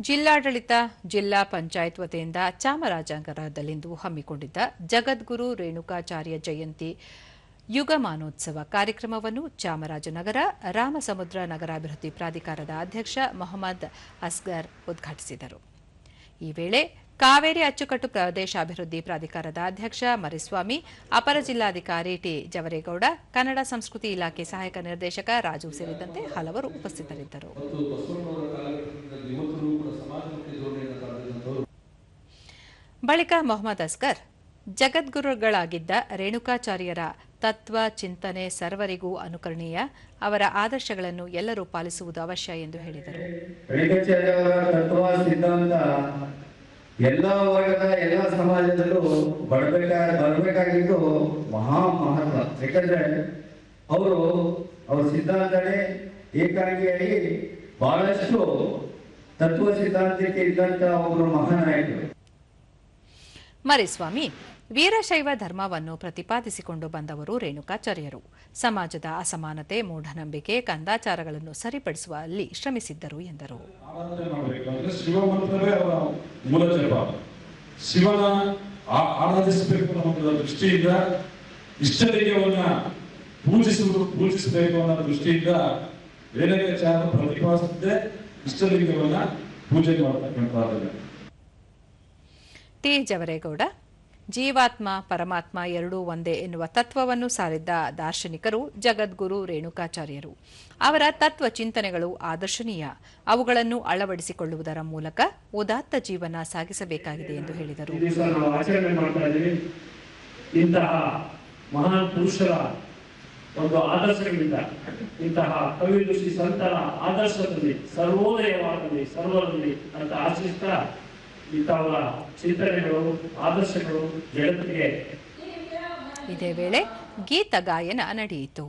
ಜಿಲ್ಲಾಡಳಿತ, ಜಿಲ್ಲಾ ಪಂಚಾಯತ್ ವತಿಯಿಂದ ಚಾಮರಾಜನಗರದಲ್ಲಿಂದು ಹಮ್ಮಿಕೊಂಡಿದ್ದ ಜಗದ್ಗುರು ರೇಣುಕಾಚಾರ್ಯ ಜಯಂತಿ ಯುಗಮಾನೋತ್ಸವ ಕಾರ್ಯಕ್ರಮವನ್ನು ಚಾಮರಾಜನಗರ ರಾಮಸಮುದ್ರ ನಗರಾಭಿವೃದ್ಧಿ ಪ್ರಾಧಿಕಾರದ ಅಧ್ಯಕ್ಷ ಮೊಹಮ್ಮದ್ ಅಸ್ಗರ್ ಉದ್ಘಾಟಿಸಿದರು. ಈ ವೇಳೆ ಕಾವೇರಿ ಅಚ್ಚುಕಟ್ಟು ಪ್ರದೇಶಾಭಿವೃದ್ಧಿ ಪ್ರಾಧಿಕಾರದ ಅಧ್ಯಕ್ಷ ಮರಿಸ್ವಾಮಿ, ಅಪರ ಜಿಲ್ಲಾಧಿಕಾರಿ ಟಿ ಜವರೇಗೌಡ, ಕನ್ನಡ ಸಂಸ್ಕೃತಿ ಇಲಾಖೆ ಸಹಾಯಕ ನಿರ್ದೇಶಕ ರಾಜು ಸೇರಿದಂತೆ ಹಲವರು ಉಪಸ್ಥಿತರಿದ್ದರು. ಬಳಿಕ ಮೊಹಮ್ಮದ್ ಅಸ್ಗರ್ ಜಗದ್ಗುರುಗಳಾಗಿದ್ದ ರೇಣುಕಾಚಾರ್ಯರ ತತ್ವ ಚಿಂತನೆ ಸರ್ವರಿಗೂ ಅನುಕರಣೀಯ, ಅವರ ಆದರ್ಶಗಳನ್ನು ಎಲ್ಲರೂ ಪಾಲಿಸುವುದು ಅವಶ್ಯ ಎಂದು ಹೇಳಿದರು. ಎಲ್ಲ ವರ್ಗದ ಎಲ್ಲ ಸಮಾಜದಲ್ಲೂ ಬರಬೇಕಾಗಿದ್ದು ಮಹತ್ವ. ಯಾಕಂದ್ರೆ ಅವ್ರ ಸಿದ್ಧಾಂತನೇ ಏಕಾಂಗಿಯಾಗಿ ಬಹಳಷ್ಟು ತತ್ವ ಸಿದ್ಧಾಂತಕ್ಕೆ ಇದ್ದಂತ ಒಬ್ಬರು ಮಹಾನಾಯಕರು. ಮರಿಸ್ವಾಮಿ ವೀರಶೈವ ಧರ್ಮವನ್ನು ಪ್ರತಿಪಾದಿಸಿಕೊಂಡು ಬಂದವರು ರೇಣುಕಾಚಾರ್ಯರು. ಸಮಾಜದ ಅಸಮಾನತೆ, ಮೂಢನಂಬಿಕೆ, ಕಂದಾಚಾರಗಳನ್ನು ಸರಿಪಡಿಸುವಲ್ಲಿ ಶ್ರಮಿಸಿದ್ದರು ಎಂದರು. ಶಿವನ ಆರಾಧಿಸಬೇಕು ಅನ್ನೋ ದೃಷ್ಟಿಯಿಂದ ಇಷ್ಟಲಿಂಗವನ್ನ ಪೂಜಿಸಬೇಕು ಅನ್ನೋ ದೃಷ್ಟಿಯಿಂದ ರೇಣುಕಾಚಾರ್ಯ ಪ್ರತಿಪಾದಿಸಿದ್ದೇ ಇಷ್ಟಲಿಂಗವನ್ನ ಪೂಜೆ ಮಾಡತಕ್ಕಂಥದ್ದು. ಟಿ ಜವರೇಗೌಡ ಜೀವಾತ್ಮ ಪರಮಾತ್ಮ ಎರಡೂ ಒಂದೇ ಎನ್ನುವ ತತ್ವವನ್ನು ಸಾರಿದ್ದ ದಾರ್ಶನಿಕರು ಜಗದ್ಗುರು ರೇಣುಕಾಚಾರ್ಯರು. ಅವರ ತತ್ವ ಚಿಂತನೆಗಳು ಆದರ್ಶನೀಯ, ಅವುಗಳನ್ನು ಅಳವಡಿಸಿಕೊಳ್ಳುವುದರ ಮೂಲಕ ಉದಾತ್ತ ಜೀವನ ಸಾಗಿಸಬೇಕಾಗಿದೆ ಎಂದು ಹೇಳಿದರು. ಇಂತಹ ಮಹಾನ್ ಪುರುಷರ ಒಂದು ಆದರ್ಶಗಳಿಂದ, ಇಂತಹ ಕವಿ ಋಷಿ ಸಂತರ ಆದರ್ಶದಲ್ಲಿ ಸರ್ವೋದಯವಾಗಲಿ ಸರ್ವರಲ್ಲಿ ಅಂತ ಆಶಿಸ್ತಾ ಇಂಥವರ ಚಿಂತನೆಗಳು, ಆದರ್ಶಗಳು ಜಗತ್ತಿಗೆ. ಇದೇ ವೇಳೆ ಗೀತ ಗಾಯನ ನಡೆಯಿತು.